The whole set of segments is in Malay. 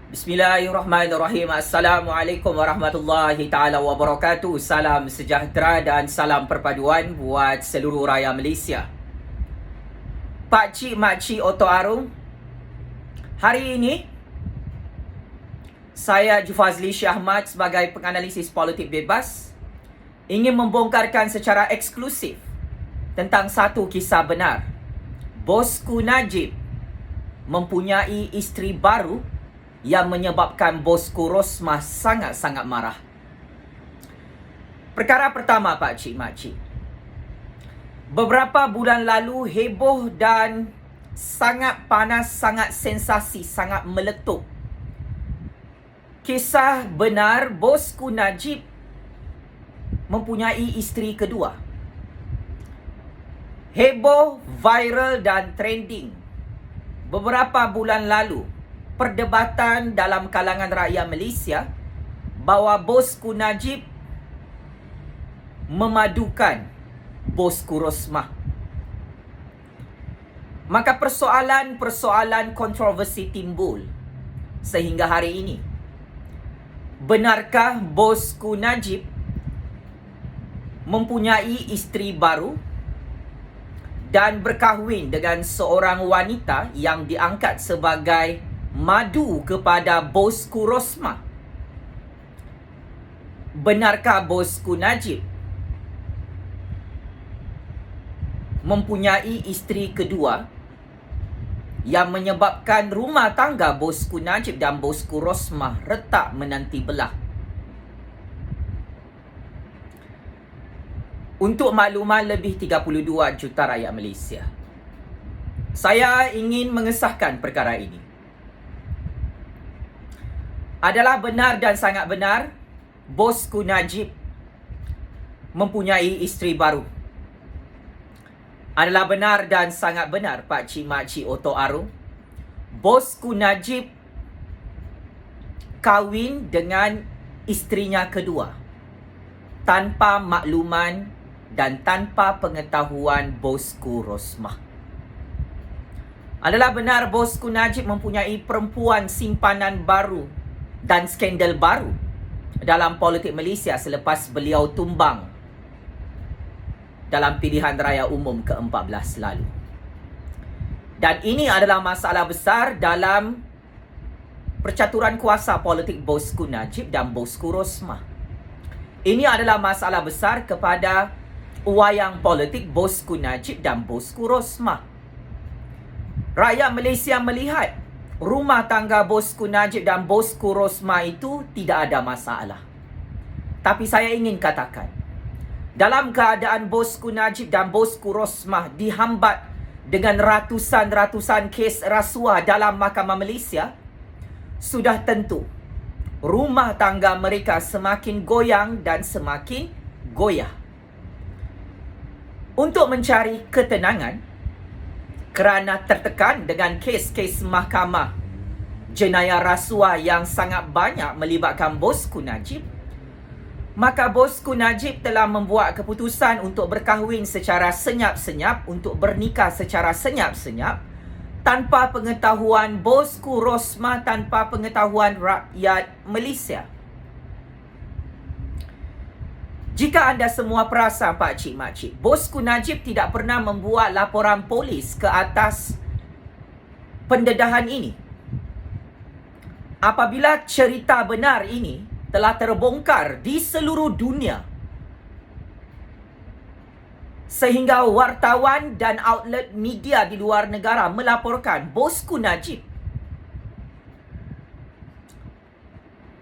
Bismillahirrahmanirrahim. Assalamualaikum warahmatullahi ta'ala wabarakatuh. Salam sejahtera dan salam perpaduan buat seluruh rakyat Malaysia. Pakcik Makcik Oto Arung, hari ini saya Jufazli Syah Ahmad sebagai penganalisis politik bebas ingin membongkarkan secara eksklusif tentang satu kisah benar. Bosku Najib mempunyai isteri baru yang menyebabkan Bosku Rosmah sangat-sangat marah. Perkara pertama, Pakcik Makcik, beberapa bulan lalu heboh dan sangat panas, sangat sensasi, sangat meletup. Kisah benar Bosku Najib mempunyai isteri kedua. Heboh, viral dan trending beberapa bulan lalu. Perdebatan dalam kalangan rakyat Malaysia bahawa Bosku Najib memadukan Bosku Rosmah. Maka persoalan-persoalan kontroversi timbul sehingga hari ini. Benarkah Bosku Najib mempunyai isteri baru dan berkahwin dengan seorang wanita yang diangkat sebagai madu kepada Bosku Rosmah? Benarkah Bosku Najib mempunyai isteri kedua yang menyebabkan rumah tangga Bosku Najib dan Bosku Rosmah retak menanti belah? Untuk makluman lebih 32 juta rakyat Malaysia, saya ingin mengesahkan perkara ini. Adalah benar dan sangat benar Bosku Najib mempunyai isteri baru. Adalah benar dan sangat benar, Pakcik Makcik Oto Arung, Bosku Najib kahwin dengan isterinya kedua tanpa makluman dan tanpa pengetahuan Bosku Rosmah. Adalah benar Bosku Najib mempunyai perempuan simpanan baru dan skandal baru dalam politik Malaysia selepas beliau tumbang dalam pilihan raya umum ke-14 lalu. Dan ini adalah masalah besar dalam percaturan kuasa politik Bosku Najib dan Bosku Rosmah. Ini adalah masalah besar kepada wayang politik Bosku Najib dan Bosku Rosmah. Rakyat Malaysia melihat rumah tangga Bosku Najib dan Bosku Rosmah itu tidak ada masalah. Tapi saya ingin katakan, dalam keadaan Bosku Najib dan Bosku Rosmah dihambat dengan ratusan-ratusan kes rasuah dalam Mahkamah Malaysia, sudah tentu rumah tangga mereka semakin goyang dan semakin goyah. Untuk mencari ketenangan kerana tertekan dengan kes-kes mahkamah jenayah rasuah yang sangat banyak melibatkan Bosku Najib, maka Bosku Najib telah membuat keputusan untuk berkahwin secara senyap-senyap, untuk bernikah secara senyap-senyap, tanpa pengetahuan Bosku Rosmah, tanpa pengetahuan rakyat Malaysia. Jika anda semua perasan, Pakcik Makcik, Bosku Najib tidak pernah membuat laporan polis ke atas pendedahan ini. Apabila cerita benar ini telah terbongkar di seluruh dunia, sehingga wartawan dan outlet media di luar negara melaporkan Bosku Najib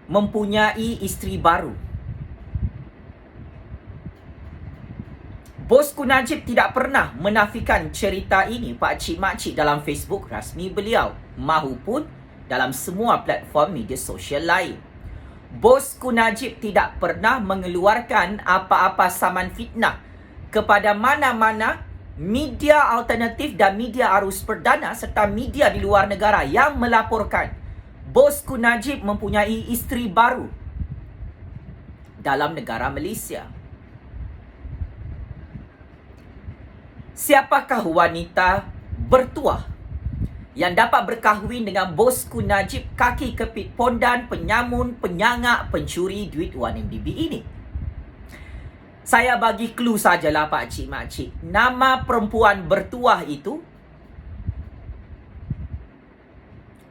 mempunyai isteri baru. Bosku Najib tidak pernah menafikan cerita ini, Pakcik Makcik, dalam Facebook rasmi beliau mahupun dalam semua platform media sosial lain. Bosku Najib tidak pernah mengeluarkan apa-apa saman fitnah kepada mana-mana media alternatif dan media arus perdana serta media di luar negara yang melaporkan Bosku Najib mempunyai isteri baru dalam negara Malaysia. Siapakah wanita bertuah yang dapat berkahwin dengan bosku Najib, kaki kepit pondan, penyamun, penyangak, pencuri duit 1MDB ini. Saya bagi clue sajalah pak cik makcik. Nama perempuan bertuah itu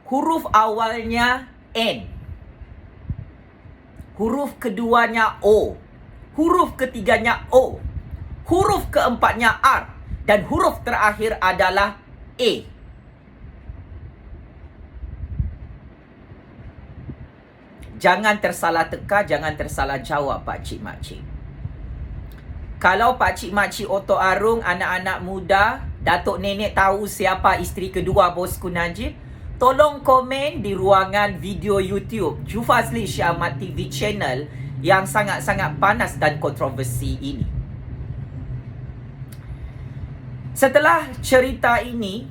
huruf awalnya N, huruf keduanya O, huruf ketiganya O, huruf keempatnya R, dan huruf terakhir adalah A. Jangan tersalah teka, jangan tersalah jawab pak cik makcik. Kalau pak cik makcik Oto Arung, anak-anak muda, datuk nenek tahu siapa isteri kedua bosku Najib, tolong komen di ruangan video YouTube Jufazli Syah Ahmad TV channel yang sangat-sangat panas dan kontroversi ini. Setelah cerita ini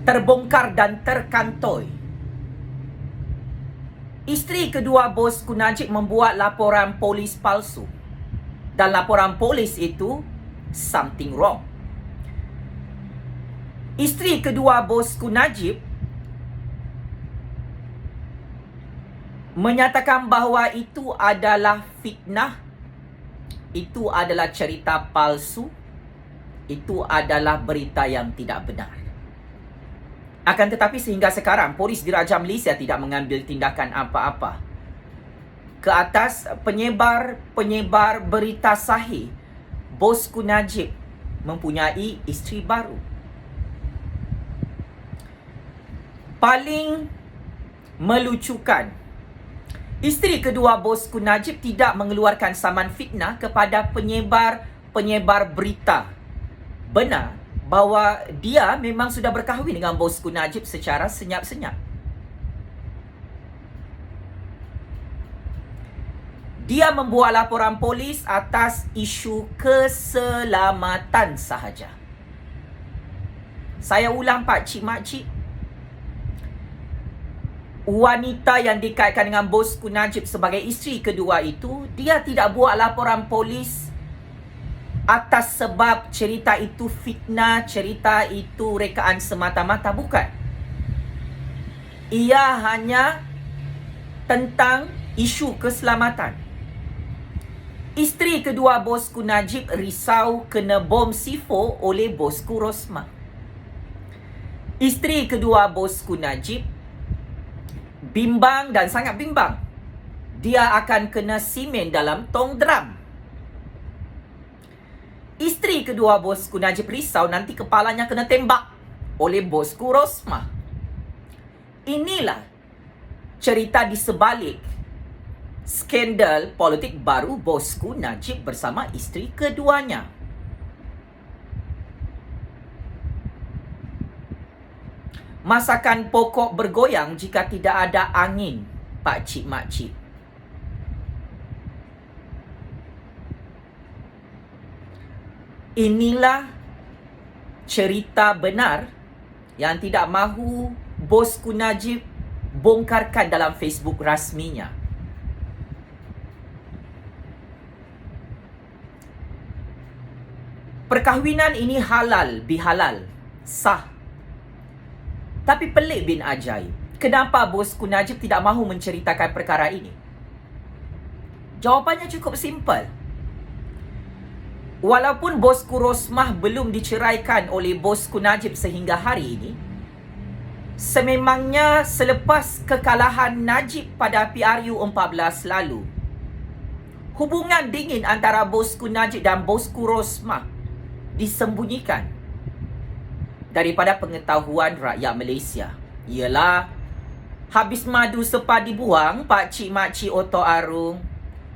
terbongkar dan terkantoi, isteri kedua bosku Najib membuat laporan polis palsu. Dan laporan polis itu something wrong. Isteri kedua bosku Najib menyatakan bahawa itu adalah fitnah, itu adalah cerita palsu, itu adalah berita yang tidak benar. Akan tetapi sehingga sekarang polis diraja Malaysia tidak mengambil tindakan apa-apa ke atas penyebar berita sahih bosku Najib mempunyai isteri baru. Paling melucukan, isteri kedua bosku Najib tidak mengeluarkan saman fitnah kepada penyebar berita benar bahawa dia memang sudah berkahwin dengan bosku Najib secara senyap-senyap. Dia membuat laporan polis atas isu keselamatan sahaja. Saya ulang pak cik makcik, wanita yang dikaitkan dengan bosku Najib sebagai isteri kedua itu, dia tidak buat laporan polis atas sebab cerita itu fitnah, cerita itu rekaan semata-mata, bukan. Ia hanya tentang isu keselamatan. Isteri kedua bosku Najib risau kena bom C4 oleh bosku Rosmah. Isteri kedua bosku Najib bimbang dan sangat bimbang. Dia akan kena simen dalam tong drum. Isteri kedua bosku Najib risau nanti kepalanya kena tembak oleh bosku Rosmah. Inilah cerita di sebalik skandal politik baru bosku Najib bersama isteri keduanya. Masakan pokok bergoyang jika tidak ada angin, pak cik makcik. Inilah cerita benar yang tidak mahu bosku Najib bongkarkan dalam Facebook rasminya. Perkahwinan ini halal bihalal, sah. Tapi pelik bin ajaib, kenapa bosku Najib tidak mahu menceritakan perkara ini? Jawapannya cukup simple. Walaupun bosku Rosmah belum diceraikan oleh bosku Najib sehingga hari ini, sememangnya selepas kekalahan Najib pada PRU 14 lalu, hubungan dingin antara bosku Najib dan bosku Rosmah disembunyikan daripada pengetahuan rakyat Malaysia. Ialah, habis madu sepa dibuang, pak cik makcik Oto Arung,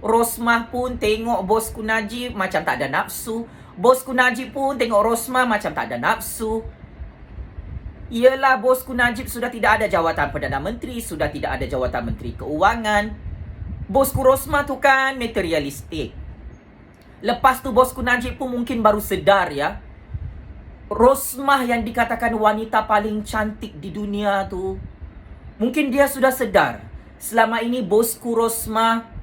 Rosmah pun tengok bosku Najib macam tak ada nafsu. Bosku Najib pun tengok Rosmah macam tak ada nafsu. Ialah, bosku Najib sudah tidak ada jawatan Perdana Menteri, sudah tidak ada jawatan Menteri Keuangan. Bosku Rosmah tu kan materialistik. Lepas tu bosku Najib pun mungkin baru sedar ya, Rosmah yang dikatakan wanita paling cantik di dunia tu, mungkin dia sudah sedar selama ini bosku Rosmah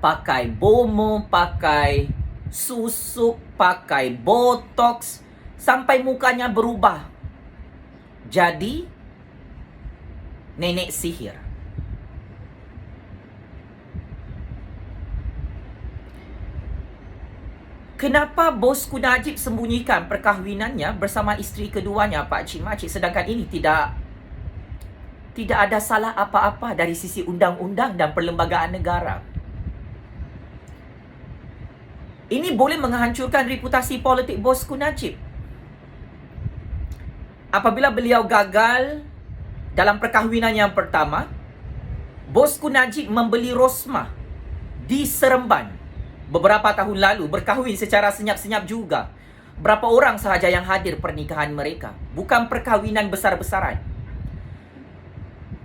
pakai bomo, pakai susuk, pakai botox, sampai mukanya berubah jadi nenek sihir. Kenapa bosku Najib sembunyikan perkahwinannya bersama isteri keduanya, Pak Cik Mak Cik, sedangkan ini tidak ada salah apa-apa dari sisi undang-undang dan perlembagaan negara? Ini boleh menghancurkan reputasi politik bosku Najib. Apabila beliau gagal dalam perkahwinan yang pertama, bosku Najib membeli Rosmah di Seremban beberapa tahun lalu, berkahwin secara senyap-senyap juga. Berapa orang sahaja yang hadir pernikahan mereka, bukan perkahwinan besar-besaran.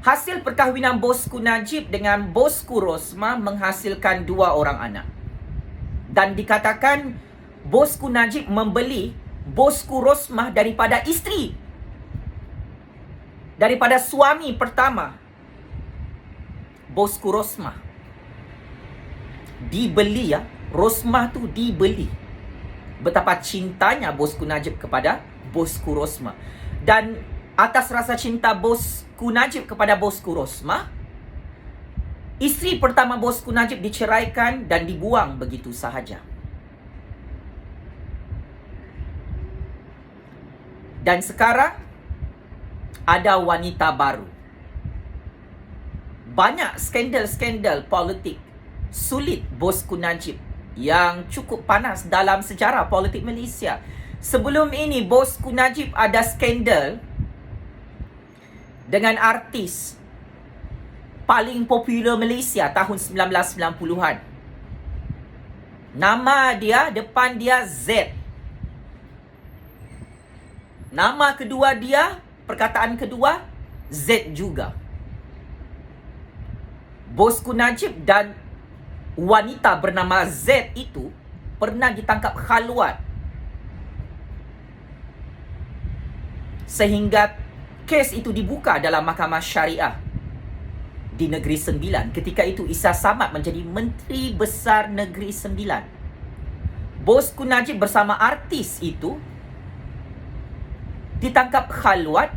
Hasil perkahwinan bosku Najib dengan bosku Rosmah menghasilkan 2 orang anak. Dan dikatakan bosku Najib membeli bosku Rosmah daripada isteri, daripada suami pertama bosku Rosmah. Dibeli ya, Rosmah tu dibeli. Betapa cintanya bosku Najib kepada bosku Rosmah. Dan atas rasa cinta bosku Najib kepada bosku Rosmah, isteri pertama bosku Najib diceraikan dan dibuang begitu sahaja. Dan sekarang ada wanita baru. Banyak skandal-skandal politik sulit bosku Najib yang cukup panas dalam sejarah politik Malaysia. Sebelum ini bosku Najib ada skandal dengan artis paling popular Malaysia tahun 1990-an. Nama dia, depan dia Z. Nama kedua dia, perkataan kedua, Z juga. Bosku Najib dan wanita bernama Z itu pernah ditangkap khalwat, sehingga kes itu dibuka dalam Mahkamah Syariah di Negeri Sembilan. Ketika itu Isa Samad menjadi Menteri Besar Negeri Sembilan. Bosku Najib bersama artis itu ditangkap khalwat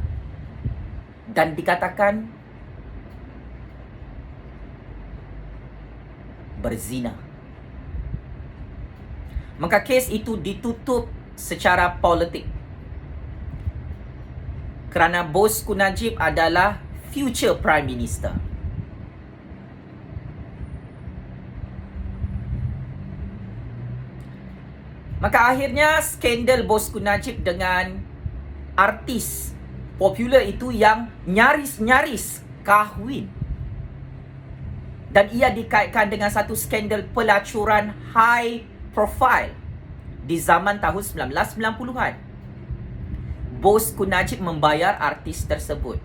dan dikatakan berzina. Maka kes itu ditutup secara politik, kerana bosku Najib adalah future Prime Minister. Maka akhirnya skandal bosku Najib dengan artis popular itu yang nyaris-nyaris kahwin, dan ia dikaitkan dengan satu skandal pelacuran high profile di zaman tahun 1990-an. Bosku Najib membayar artis tersebut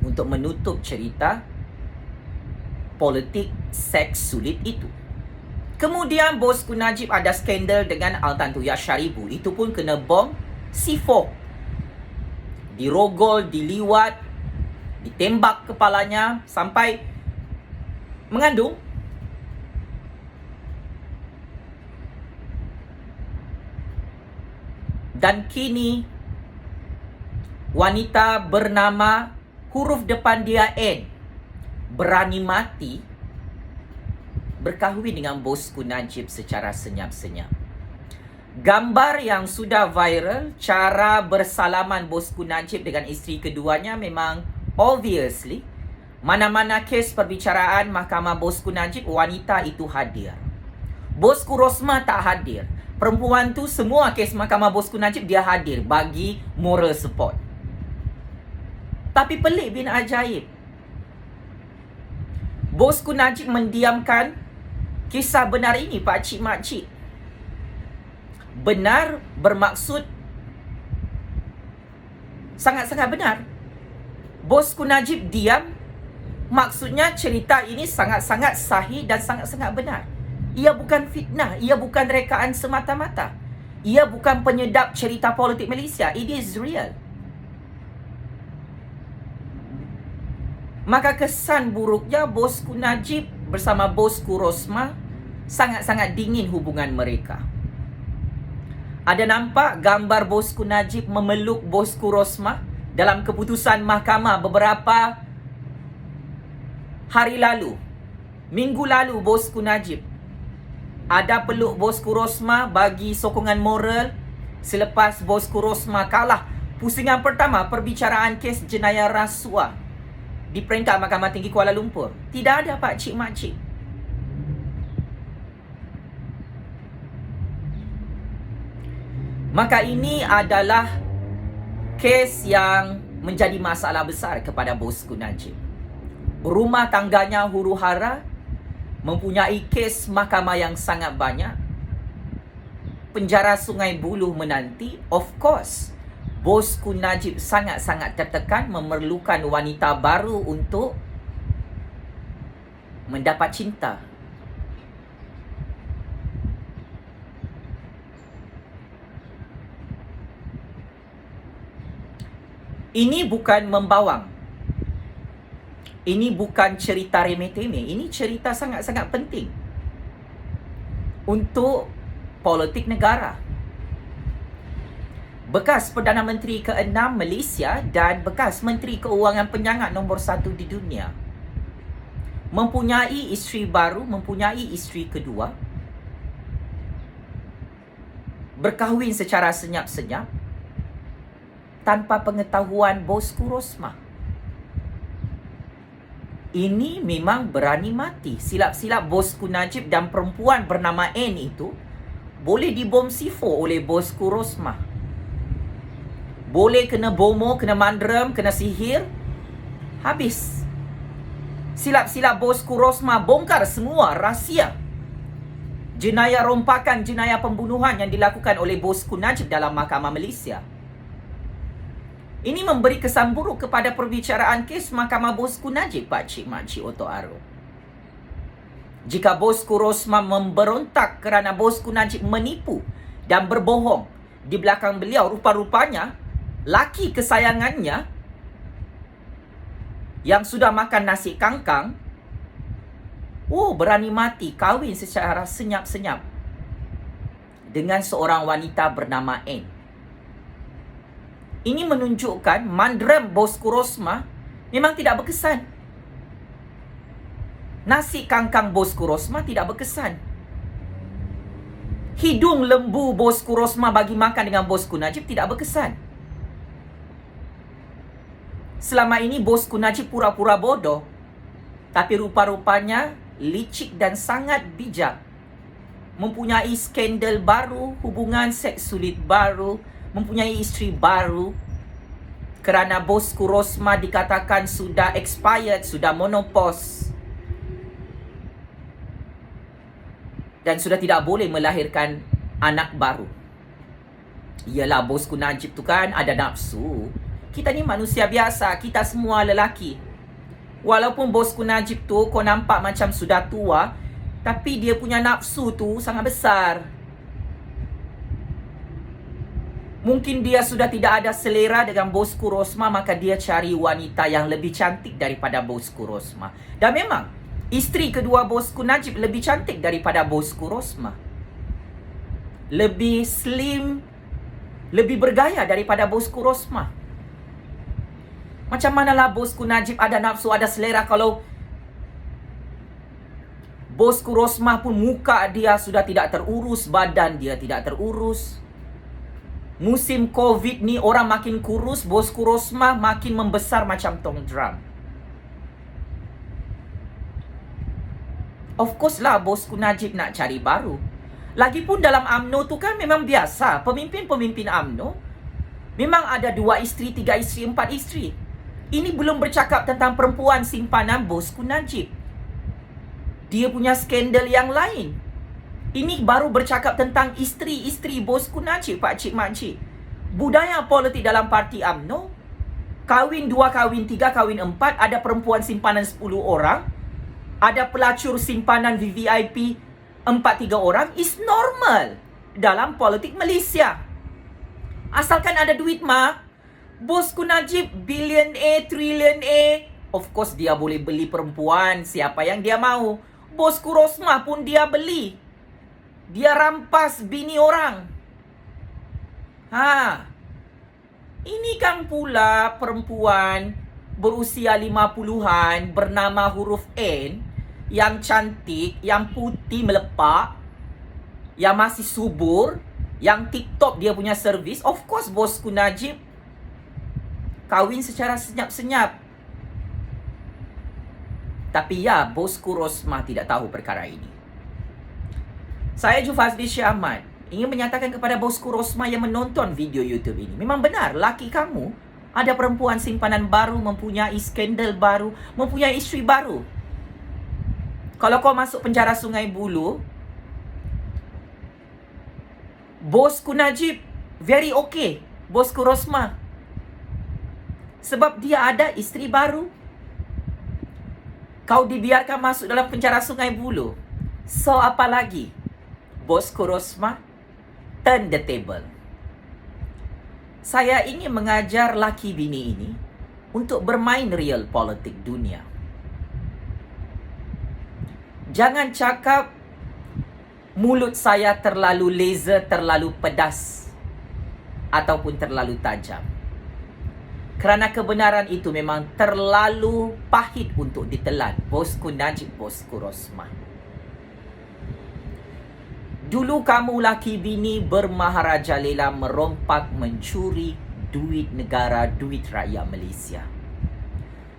untuk menutup cerita politik seks sulit itu. Kemudian bosku Najib ada skandal dengan Altan Tuya Syaribu. Itu pun kena bom C4. Dirogol, diliwat, ditembak kepalanya sampai mengandung. Dan kini wanita bernama huruf depan dia N berani mati berkahwin dengan bosku Najib secara senyap-senyap. Gambar yang sudah viral, cara bersalaman bosku Najib dengan isteri keduanya, memang obviously mana-mana kes perbicaraan mahkamah bosku Najib, wanita itu hadir. Bosku Rosmah tak hadir. Perempuan tu semua kes mahkamah bosku Najib dia hadir bagi moral support. Tapi pelik bin ajaib, bosku Najib mendiamkan kisah benar ini, Pak Cik Mak Cik. Benar bermaksud sangat-sangat benar. Bosku Najib diam, maksudnya cerita ini sangat-sangat sahih dan sangat-sangat benar. Ia bukan fitnah, ia bukan rekaan semata-mata. Ia bukan penyedap cerita politik Malaysia. It is real. Maka kesan buruknya bosku Najib bersama bosku Rosmah sangat-sangat dingin hubungan mereka. Ada nampak gambar bosku Najib memeluk bosku Rosmah dalam keputusan mahkamah beberapa hari lalu, minggu lalu, bosku Najib ada peluk bosku Rosmah bagi sokongan moral selepas bosku Rosmah kalah pusingan pertama perbicaraan kes jenayah rasuah di peringkat Mahkamah Tinggi Kuala Lumpur. Tidak ada pak cik makcik. Maka ini adalah kes yang menjadi masalah besar kepada bosku Najib. Rumah tangganya huru-hara, mempunyai kes mahkamah yang sangat banyak. Penjara Sungai Buloh menanti. Of course, bosku Najib sangat-sangat tertekan, memerlukan wanita baru untuk mendapat cinta. Ini bukan membawang. Ini bukan cerita remeh-temeh. Ini cerita sangat-sangat penting untuk politik negara. Bekas Perdana Menteri ke-6 Malaysia dan bekas Menteri Keuangan Penyangat nombor 1 di dunia mempunyai isteri baru, mempunyai isteri kedua, berkahwin secara senyap-senyap tanpa pengetahuan bosku Rosmah. Ini memang berani mati. Silap-silap bosku Najib dan perempuan bernama N itu boleh dibom C4 oleh bosku Rosmah. Boleh kena bomo, kena mandrem, kena sihir. Habis. Silap-silap bosku Rosmah bongkar semua rahsia jenayah rompakan, jenayah pembunuhan yang dilakukan oleh bosku Najib dalam Mahkamah Malaysia. Ini memberi kesan buruk kepada perbicaraan kes mahkamah bosku Najib, pak cik makcik Oto Aro. Jika bosku Rosmah memberontak kerana bosku Najib menipu dan berbohong di belakang beliau, rupa-rupanya laki kesayangannya yang sudah makan nasi kangkang, berani mati kahwin secara senyap-senyap dengan seorang wanita bernama N. Ini menunjukkan mandrem bosku Rosmah memang tidak berkesan. Nasi kangkang bosku Rosmah tidak berkesan. Hidung lembu bosku Rosmah bagi makan dengan bosku Najib tidak berkesan. Selama ini bosku Najib pura-pura bodoh, tapi rupa-rupanya licik dan sangat bijak. Mempunyai skandal baru, hubungan seks sulit baru, mempunyai isteri baru kerana bosku Rosmah dikatakan sudah expired, sudah menopause dan sudah tidak boleh melahirkan anak baru. Yalah, bosku Najib tu kan ada nafsu. Kita ni manusia biasa, kita semua lelaki. Walaupun bosku Najib tu kau nampak macam sudah tua, tapi dia punya nafsu tu sangat besar. Mungkin dia sudah tidak ada selera dengan bosku Rosmah, maka dia cari wanita yang lebih cantik daripada bosku Rosmah. Dan memang, isteri kedua bosku Najib lebih cantik daripada bosku Rosmah. Lebih slim, lebih bergaya daripada bosku Rosmah. Macam manalah bosku Najib ada nafsu, ada selera kalau bosku Rosmah pun muka dia sudah tidak terurus, badan dia tidak terurus. Musim Covid ni orang makin kurus, bosku Rosmah makin membesar macam tong drum. Of course lah bosku Najib nak cari baru. Lagipun dalam UMNO tu kan memang biasa, pemimpin-pemimpin UMNO memang ada 2 isteri, 3 isteri, 4 isteri. Ini belum bercakap tentang perempuan simpanan bosku Najib. Dia punya skandal yang lain. Ini baru bercakap tentang isteri-isteri bosku Najib, pak cik makcik. Budaya politik dalam parti UMNO, kahwin 2, kahwin 3, kahwin 4, ada perempuan simpanan 10 orang, ada pelacur simpanan VVIP 4-3 orang, is normal dalam politik Malaysia. Asalkan ada duit mah, bosku Najib billionaire, trillionaire, of course dia boleh beli perempuan siapa yang dia mahu. Bosku Rosmah pun dia beli. Dia rampas bini orang. Ini kan pula perempuan berusia 50-an bernama huruf N, yang cantik, yang putih melepak, yang masih subur, yang TikTok dia punya servis. Of course bosku Najib kahwin secara senyap-senyap. Tapi ya, bosku Rosmah tidak tahu perkara ini. Saya Jufazli Syah Ahmad ingin menyatakan kepada bosku Rosmah yang menonton video YouTube ini, memang benar laki kamu ada perempuan simpanan baru, mempunyai skandal baru, mempunyai isteri baru. Kalau kau masuk penjara Sungai Buloh, bosku Najib very okay, bosku Rosmah, sebab dia ada isteri baru. Kau dibiarkan masuk dalam penjara Sungai Buloh. So apa lagi? Bosku Rosmah, turn the table. Saya ingin mengajar laki bini ini untuk bermain real politik dunia. Jangan cakap mulut saya terlalu laser, terlalu pedas, ataupun terlalu tajam. Kerana kebenaran itu memang terlalu pahit untuk ditelan, bosku Najib, bosku Rosmah. Dulu kamu laki bini bermaharajalela merompak, mencuri duit negara, duit rakyat Malaysia.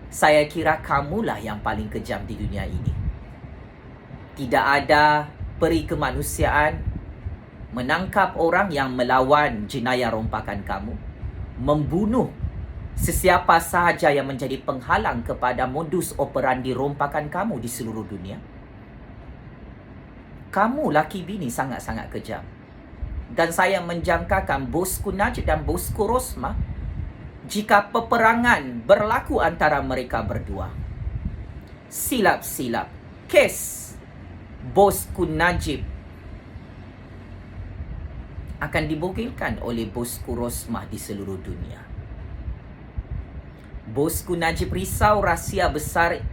Saya kira kamulah yang paling kejam di dunia ini. Tidak ada peri kemanusiaan menangkap orang yang melawan jenayah rompakan kamu, membunuh sesiapa sahaja yang menjadi penghalang kepada modus operandi rompakan kamu di seluruh dunia. Kamu laki bini sangat-sangat kejam. Dan saya menjangkakan bosku Najib dan bosku Rosmah, jika peperangan berlaku antara mereka berdua, silap-silap kes bosku Najib akan dibogilkan oleh bosku Rosmah di seluruh dunia. Bosku Najib risau rahsia besar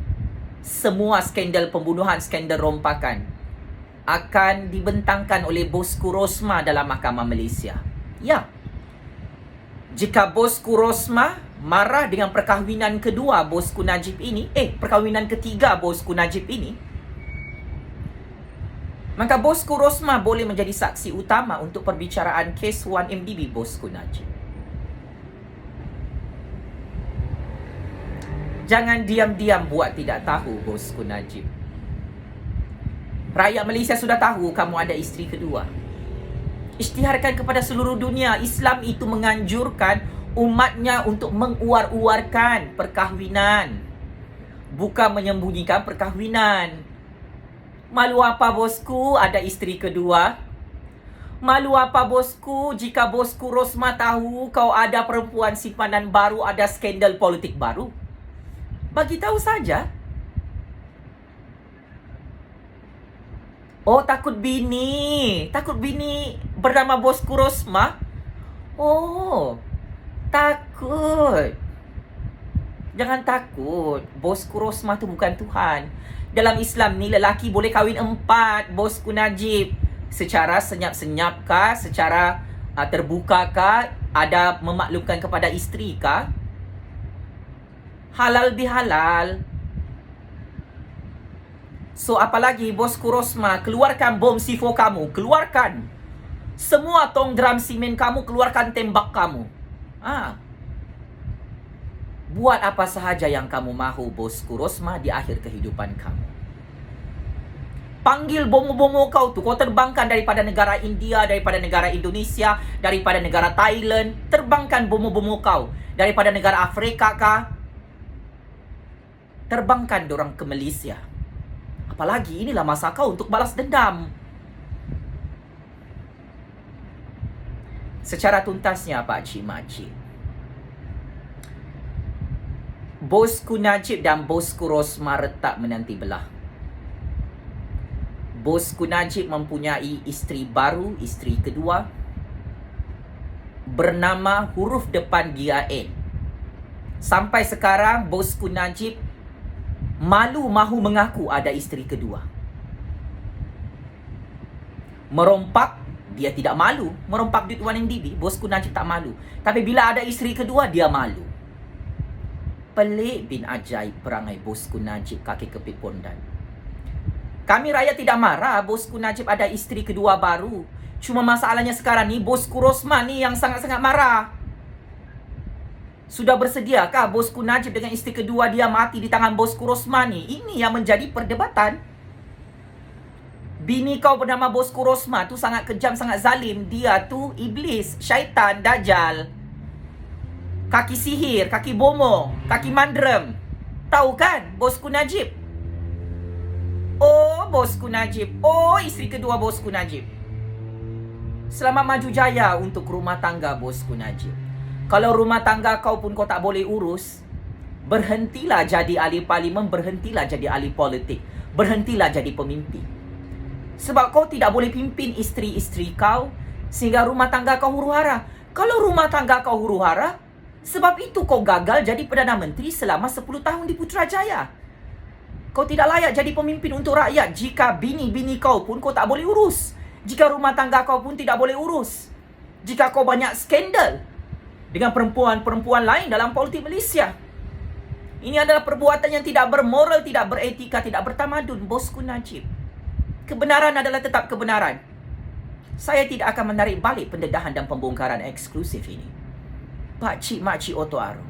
semua skandal pembunuhan, skandal rompakan akan dibentangkan oleh bosku Rosmah dalam Mahkamah Malaysia. Ya, jika bosku Rosmah marah dengan perkahwinan kedua bosku Najib ini, perkahwinan ketiga bosku Najib ini, maka bosku Rosmah boleh menjadi saksi utama untuk perbicaraan kes 1MDB bosku Najib. Jangan diam-diam buat tidak tahu bosku Najib. Rakyat Malaysia sudah tahu kamu ada isteri kedua. Isytiharkan kepada seluruh dunia. Islam itu menganjurkan umatnya untuk menguar-uarkan perkahwinan, bukan menyembunyikan perkahwinan. Malu apa bosku ada isteri kedua? Malu apa bosku jika bosku Rosmah tahu kau ada perempuan simpanan baru, ada skandal politik baru? Bagi tahu saja. Oh, takut bini bernama bosku Rosmah. Oh, takut. Jangan takut. Bosku Rosmah tu bukan Tuhan. Dalam Islam ni lelaki boleh kahwin 4, bosku Najib. Secara senyap-senyap kah? Secara terbuka kah? Ada memaklumkan kepada isteri kah? Halal bihalal. So apalagi bosku Rosmah, keluarkan bom C4 kamu, keluarkan semua tong drum simen kamu, keluarkan tembak kamu. Buat apa sahaja yang kamu mahu bosku Rosmah di akhir kehidupan kamu. Panggil bomo-bomo kau tu, kau terbangkan daripada negara India, daripada negara Indonesia, daripada negara Thailand. Terbangkan bomo-bomo kau daripada negara Afrika kah? Terbangkan dorang ke Malaysia. Apalagi inilah masa kau untuk balas dendam. Secara tuntasnya Pak Cik Makcik, bosku Najib dan bosku Rosmah retak menanti belah. Bosku Najib mempunyai isteri baru, isteri kedua, bernama huruf depan dia N. Sampai sekarang bosku Najib malu mahu mengaku ada isteri kedua. Merompak, Dia tidak malu merompak duit 1MDB. Bosku Najib tak malu. Tapi bila ada isteri kedua, dia malu. Pelik bin ajaib perangai bosku Najib kaki kepit pondan. Kami rakyat tidak marah bosku Najib ada isteri kedua baru. Cuma masalahnya sekarang ni bosku Rosmah ni yang sangat-sangat marah. Sudah bersediakah bosku Najib dengan isteri kedua dia mati di tangan bosku Rosmah ni? Ini yang menjadi perdebatan. Bini kau bernama bosku Rosmah tu sangat kejam, sangat zalim. Dia tu iblis, syaitan, dajal. Kaki sihir, kaki bomo, kaki mandrem. Tahu kan bosku Najib? Oh, bosku Najib. Oh, isteri kedua bosku Najib. Selamat maju jaya untuk rumah tangga bosku Najib. Kalau rumah tangga kau pun kau tak boleh urus, berhentilah jadi ahli parlimen, berhentilah jadi ahli politik, berhentilah jadi pemimpin. Sebab kau tidak boleh pimpin isteri-isteri kau sehingga rumah tangga kau huru-hara. Kalau rumah tangga kau huru-hara, sebab itu kau gagal jadi Perdana Menteri selama 10 tahun di Putrajaya. Kau tidak layak jadi pemimpin untuk rakyat jika bini-bini kau pun kau tak boleh urus. Jika rumah tangga kau pun tidak boleh urus. Jika kau banyak skandal dengan perempuan-perempuan lain dalam politik Malaysia. Ini adalah perbuatan yang tidak bermoral, tidak beretika, tidak bertamadun, bosku Najib. Kebenaran adalah tetap kebenaran. Saya tidak akan menarik balik pendedahan dan pembongkaran eksklusif ini. Pakcik makcik Otto Aro,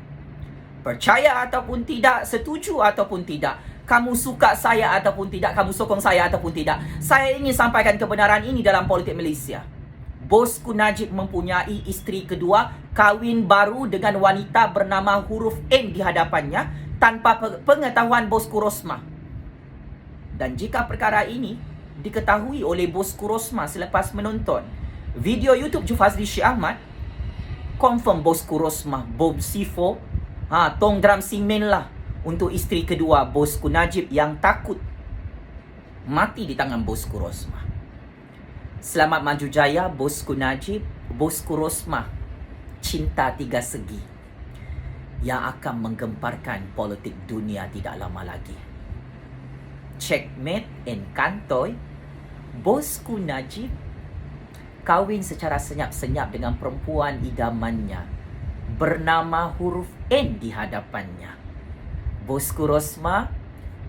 percaya ataupun tidak, setuju ataupun tidak, kamu suka saya ataupun tidak, kamu sokong saya ataupun tidak, saya ingin sampaikan kebenaran ini dalam politik Malaysia. Bosku Najib mempunyai isteri kedua, kahwin baru dengan wanita bernama huruf N di hadapannya tanpa pengetahuan bosku Rosmah. Dan jika perkara ini diketahui oleh bosku Rosmah selepas menonton video YouTube Jufazli Syekh Ahmad, confirm bosku Rosmah bom sifo, tong drum simen lah untuk isteri kedua bosku Najib yang takut mati di tangan bosku Rosmah. Selamat maju jaya bosku Najib, bosku Rosmah. Cinta tiga segi yang akan menggemparkan politik dunia tidak lama lagi. Checkmate and kantoi, bosku Najib kahwin secara senyap-senyap dengan perempuan idamannya bernama huruf N di hadapannya. Bosku Rosmah,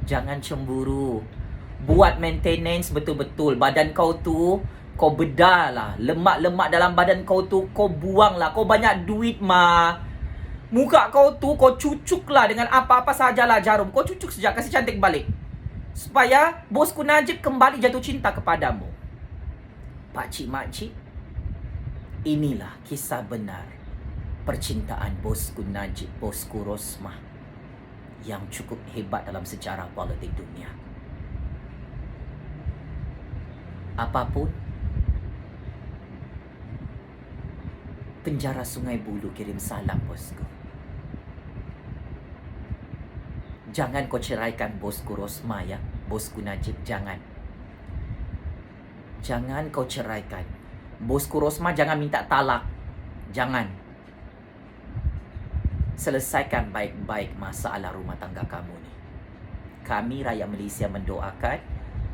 jangan cemburu. Buat maintenance betul-betul. Badan kau tu, kau bedah lah. Lemak-lemak dalam badan kau tu, kau buang lah. Kau banyak duit mah. Muka kau tu, kau cucuk lah dengan apa-apa sajalah jarum. Kau cucuk sejak, kasih cantik balik. Supaya bosku Najib kembali jatuh cinta kepadamu. Pakcik makcik, inilah kisah benar percintaan bosku Najib, bosku Rosmah yang cukup hebat dalam sejarah politik dunia. Apapun, penjara Sungai Buloh kirim salam bosku. Jangan kau ceraikan bosku Rosmah ya, bosku Najib, jangan. Jangan kau ceraikan. Bosku Rosmah jangan minta talak. Jangan. Selesaikan baik-baik masalah rumah tangga kamu ni. Kami rakyat Malaysia mendoakan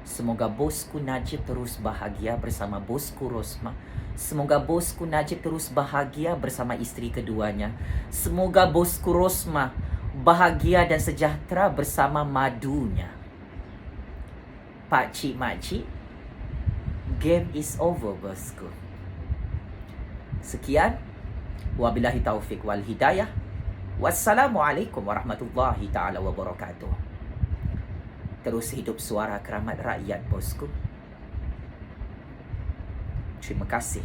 semoga bosku Najib terus bahagia bersama bosku Rosmah. Semoga bosku Najib terus bahagia bersama isteri keduanya. Semoga bosku Rosmah bahagia dan sejahtera bersama madunya. Pakcik makcik, game is over bosku. Sekian, wabillahi taufik wal hidayah. Wassalamualaikum warahmatullahi ta'ala wabarakatuh. Terus hidup suara keramat rakyat bosku. Terima kasih.